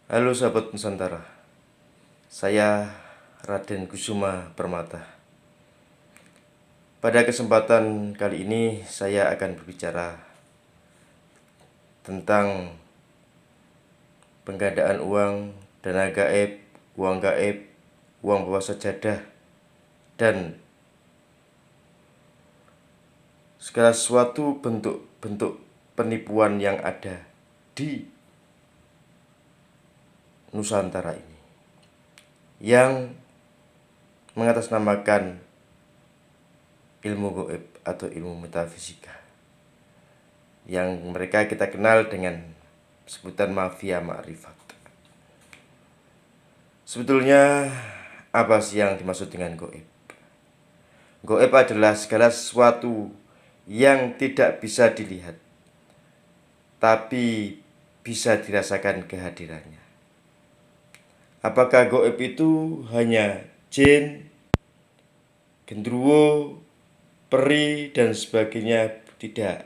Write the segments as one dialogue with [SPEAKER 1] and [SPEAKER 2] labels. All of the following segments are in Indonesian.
[SPEAKER 1] Halo sahabat Nusantara, saya Raden Kusuma Permata. Pada kesempatan kali ini saya akan berbicara tentang penggandaan uang, dana gaib, uang bawah sajadah, dan segala sesuatu bentuk-bentuk penipuan yang ada di Nusantara ini yang mengatasnamakan ilmu gaib atau ilmu metafisika yang mereka kita kenal dengan sebutan mafia ma'rifat. Sebetulnya apa sih yang dimaksud dengan gaib? Gaib adalah segala sesuatu yang tidak bisa dilihat tapi bisa dirasakan kehadirannya. Apakah gaib itu hanya jin, gendruwo, peri, dan sebagainya? Tidak.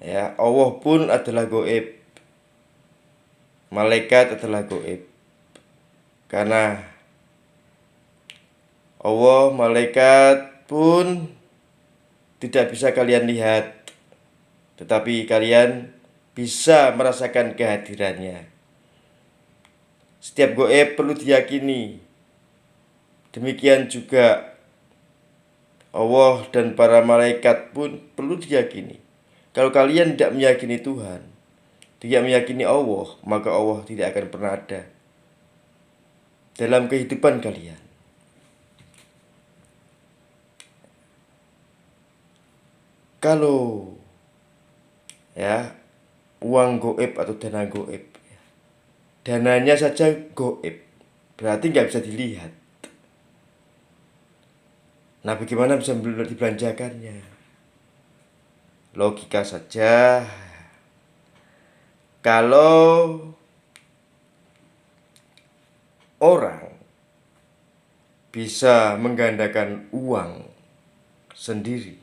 [SPEAKER 1] Ya, Allah pun adalah gaib. Malaikat adalah gaib. Karena Allah, malaikat pun tidak bisa kalian lihat, tetapi kalian bisa merasakan kehadirannya. Setiap gaib perlu diyakini. Demikian juga Allah dan para malaikat pun perlu diyakini. Kalau kalian tidak meyakini Tuhan, tidak meyakini Allah, maka Allah tidak akan pernah ada dalam kehidupan kalian. Kalau uang gaib atau dana gaib, dananya saja gaib, berarti nggak bisa dilihat. Nah, bagaimana bisa dibelanjakannya? Logika saja. Kalau orang bisa menggandakan uang sendiri,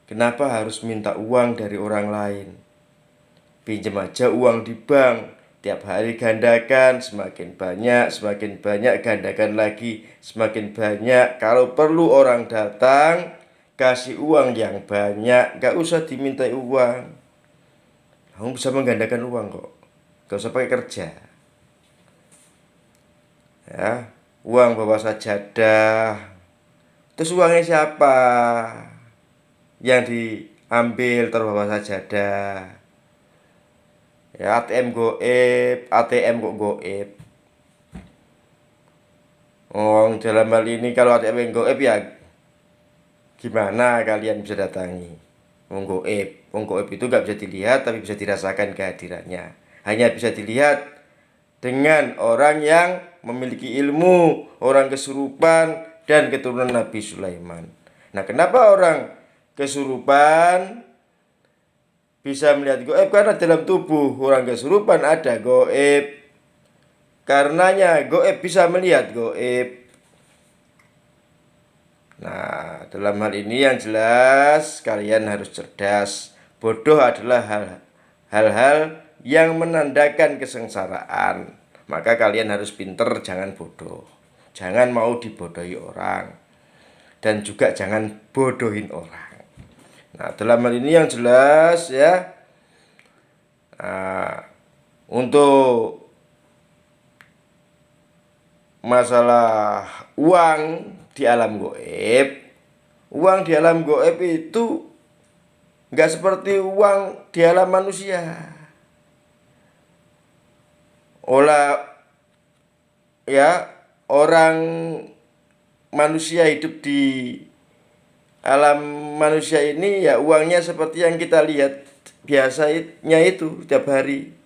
[SPEAKER 1] kenapa harus minta uang dari orang lain? Pinjam aja uang di bank, tiap hari gandakan, semakin banyak, gandakan lagi, semakin banyak. Kalau perlu orang datang, kasih uang yang banyak, gak usah dimintai uang. Kamu bisa menggandakan uang kok, gak usah pakai kerja. Ya, uang bawah sajadah. Terus uangnya siapa yang diambil terbawa sajadah? Ya, ATM goib, ATM kok goib. Oh, dalam hal ini kalau ATM yang goib ya gimana kalian bisa datangi? Wong goib itu gak bisa dilihat tapi bisa dirasakan kehadirannya. Hanya bisa dilihat dengan orang yang memiliki ilmu, orang kesurupan dan keturunan Nabi Sulaiman. Nah, kenapa orang kesurupan bisa melihat gaib? Karena dalam tubuh orang kesurupan ada gaib. Karenanya gaib bisa melihat gaib. Nah, dalam hal ini yang jelas kalian harus cerdas. Bodoh adalah hal-hal yang menandakan kesengsaraan. Maka kalian harus pinter, jangan bodoh. Jangan mau dibodohi orang. Dan juga jangan bodohin orang. Nah, dalam hal ini yang jelas ya, untuk masalah uang di alam gaib, uang di alam gaib itu nggak seperti uang di alam manusia. Orang manusia hidup di alam manusia ini ya uangnya seperti yang kita lihat biasanya itu tiap hari.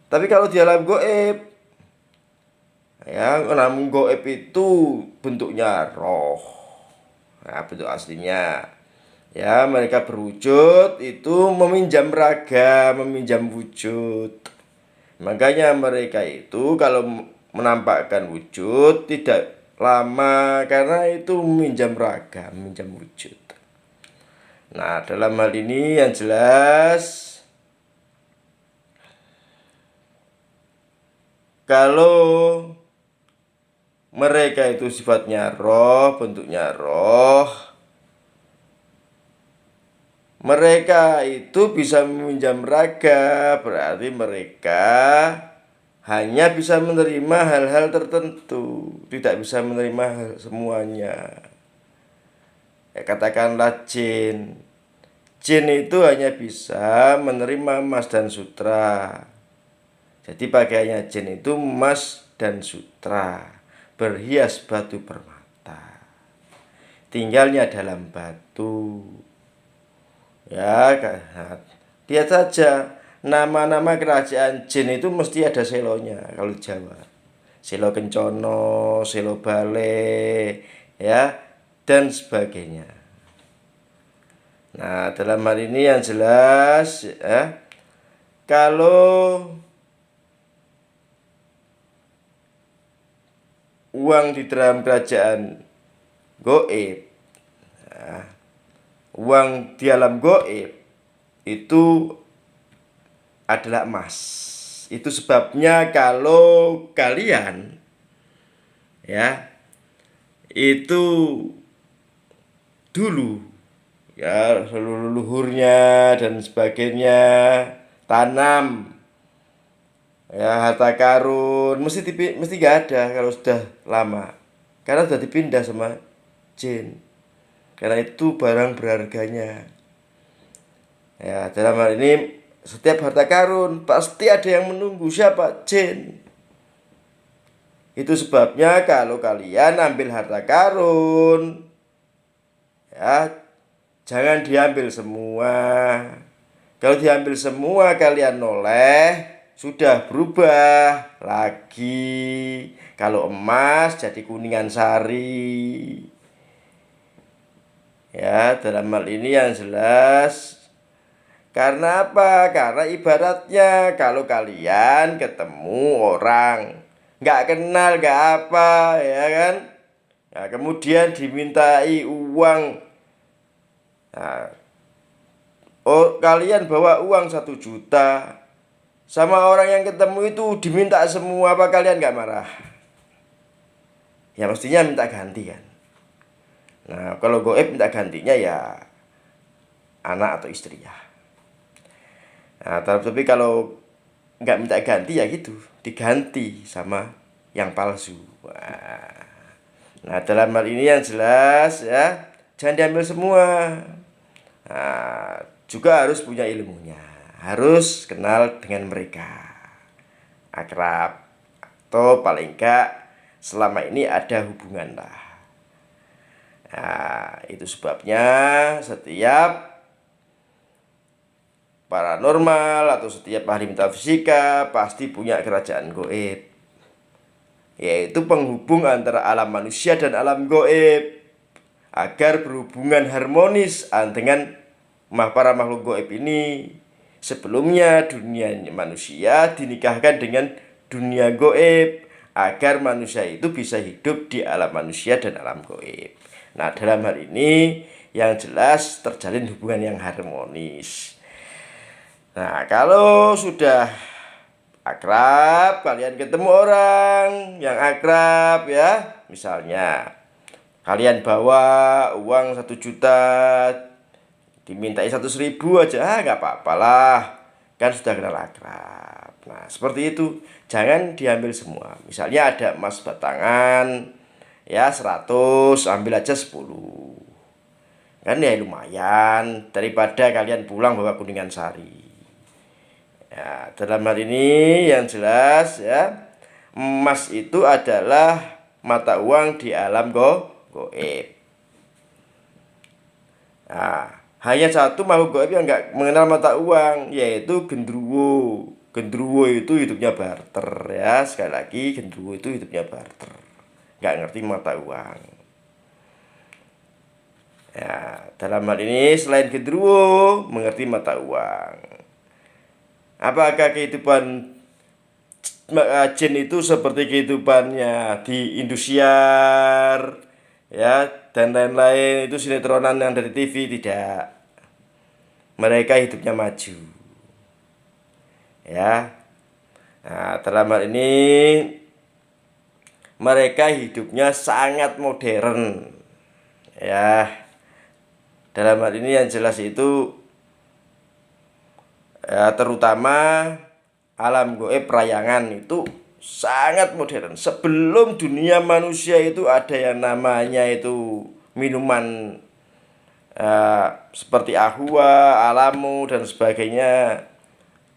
[SPEAKER 1] Tapi kalau di alam gaib, ya, namun gaib itu bentuknya roh. Nah, bentuk aslinya ya mereka berwujud itu meminjam raga, meminjam wujud. Makanya mereka itu kalau menampakkan wujud tidak lama karena itu meminjam raga, meminjam wujud. Nah, dalam hal ini yang jelas kalau mereka itu sifatnya roh, bentuknya roh, mereka itu bisa meminjam raga, berarti mereka hanya bisa menerima hal-hal tertentu, tidak bisa menerima semuanya. Ya, katakanlah jin. Jin itu hanya bisa menerima emas dan sutra. Jadi pakaiannya jin itu emas dan sutra, berhias batu permata, tinggalnya dalam batu. Ya, lihat saja nama-nama kerajaan jin itu mesti ada selonya kalau Jawa. Selo Kencono, Selo Bale, ya, dan sebagainya. Nah, dalam hal ini yang jelas, ya, kalau uang di dalam kerajaan goib, ya, uang di alam goib itu adalah emas. Itu sebabnya kalau kalian, ya, itu dulu, ya, leluhurnya dan sebagainya tanam, ya, harta karun mesti gak ada kalau sudah lama, karena sudah dipindah sama jin, karena itu barang berharganya. Ya, dalam hal ini setiap harta karun pasti ada yang menunggu. Siapa? Jin. Itu sebabnya kalau kalian ambil harta karun, ya, jangan diambil semua. Kalau diambil semua kalian noleh, sudah berubah lagi. Kalau emas jadi kuningan sari. Ya, dalam hal ini yang jelas, karena apa? Karena ibaratnya kalau kalian ketemu orang nggak kenal, nggak apa, ya kan? Nah, kemudian dimintai uang. Nah, oh, kalian bawa uang 1 juta, sama orang yang ketemu itu diminta semua, apa kalian nggak marah? Ya mestinya minta ganti kan. Nah, kalau goib minta gantinya ya anak atau istri ya. Nah, tapi kalau nggak minta ganti ya gitu, diganti sama yang palsu. Nah, dalam hal ini yang jelas, ya, jangan diambil semua. Nah, juga harus punya ilmunya, harus kenal dengan mereka, akrab, atau paling enggak selama ini ada hubungan lah. Nah, itu sebabnya setiap paranormal atau setiap ahli metafisika pasti punya kerajaan goib, yaitu penghubung antara alam manusia dan alam goib, agar berhubungan harmonis dengan para makhluk goib ini. Sebelumnya dunia manusia dinikahkan dengan dunia goib, agar manusia itu bisa hidup di alam manusia dan alam goib. Nah, dalam hal ini yang jelas terjalin hubungan yang harmonis. Nah, kalau sudah akrab, kalian ketemu orang yang akrab, ya, misalnya kalian bawa uang 1 juta, dimintai 100.000 aja, nggak apa-apalah, kan sudah kenal akrab. Nah, seperti itu, jangan diambil semua. Misalnya ada emas batangan, ya, 100, ambil aja 10. Kan ya lumayan, daripada kalian pulang bawa kuningan sari. Ya, dalam hal ini yang jelas, ya, emas itu adalah mata uang di alam goib. Nah, hanya satu makhluk goib yang nggak mengenal mata uang, yaitu genderuwo. Genderuwo itu hidupnya barter, ya. Sekali lagi, genderuwo itu hidupnya barter, nggak ngerti mata uang. Ya, dalam hal ini selain genderuwo mengerti mata uang. Apakah kehidupan jin itu seperti kehidupannya di Indosiar, ya, dan lain-lain, itu sinetronan yang dari TV? Tidak. Mereka hidupnya maju, ya. Nah, dalam hal ini mereka hidupnya sangat modern. Ya, dalam hal ini yang jelas itu ya, terutama alam goib perayangan itu sangat modern. Sebelum dunia manusia itu ada yang namanya itu minuman seperti ahwa, alamu dan sebagainya.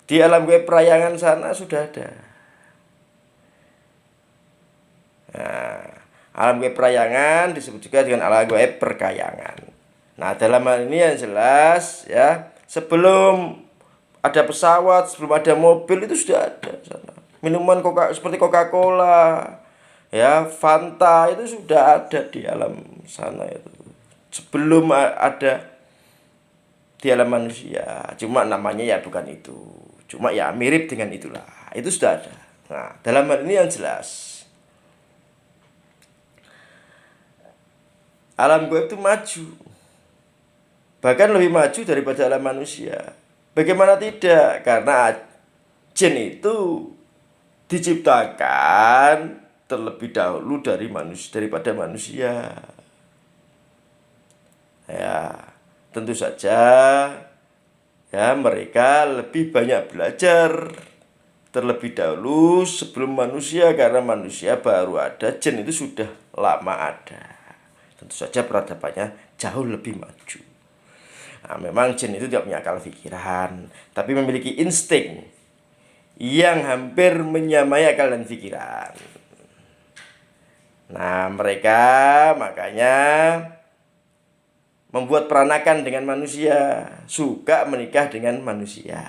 [SPEAKER 1] Di alam goib perayangan sana sudah ada. Nah, alam goib perayangan disebut juga dengan alam goib perkayangan. Nah, dalam hal ini yang jelas ya, sebelum ada pesawat, sebelum ada mobil itu sudah ada sana. Minuman seperti Coca-Cola, ya, Fanta itu sudah ada di alam sana itu. Sebelum ada di alam manusia, cuma namanya ya bukan itu. Cuma ya mirip dengan itulah. Itu sudah ada. Nah, dalam hal ini yang jelas alam goib itu maju. Bahkan lebih maju daripada alam manusia. Bagaimana tidak? Karena jin itu diciptakan terlebih dahulu daripada manusia. Ya, tentu saja ya mereka lebih banyak belajar terlebih dahulu sebelum manusia, karena manusia baru ada, jin itu sudah lama ada. Tentu saja peradabannya jauh lebih maju. Nah, memang jin itu tidak punya akal pikiran, tapi memiliki insting yang hampir menyamai akal dan pikiran. Nah, mereka makanya membuat peranakan dengan manusia, suka menikah dengan manusia.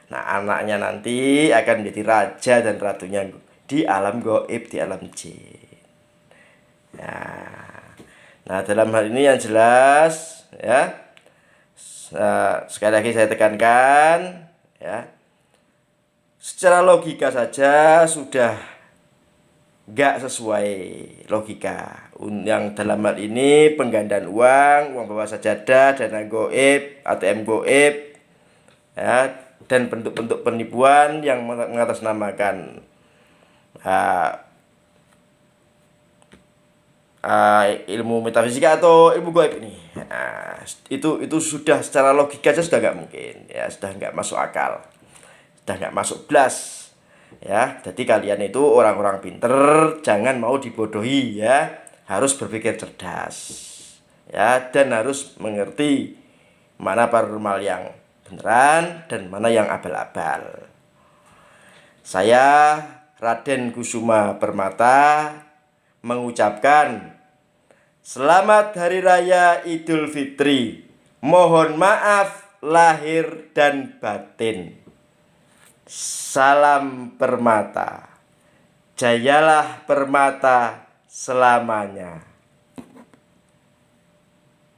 [SPEAKER 1] Nah, anaknya nanti akan menjadi raja dan ratunya di alam gaib, di alam jin. Nah, dalam hal ini yang jelas ya, sekali lagi saya tekankan ya, secara logika saja sudah nggak sesuai logika. Yang dalam hal ini penggandaan uang bawah sajadah, dana goib, ATM goib ya, dan bentuk-bentuk penipuan yang mengatasnamakan ilmu metafisika atau ilmu goib ini. Nah, itu sudah secara logika saja sudah nggak mungkin ya, sudah nggak masuk akal, sudah nggak masuk belas. Ya, jadi kalian itu orang-orang pinter, jangan mau dibodohi ya, harus berpikir cerdas ya, dan harus mengerti mana paranormal yang beneran dan mana yang abal-abal. Saya Raden Kusuma Permata mengucapkan selamat Hari Raya Idul Fitri. Mohon maaf lahir dan batin. Salam Permata. Jayalah Permata selamanya.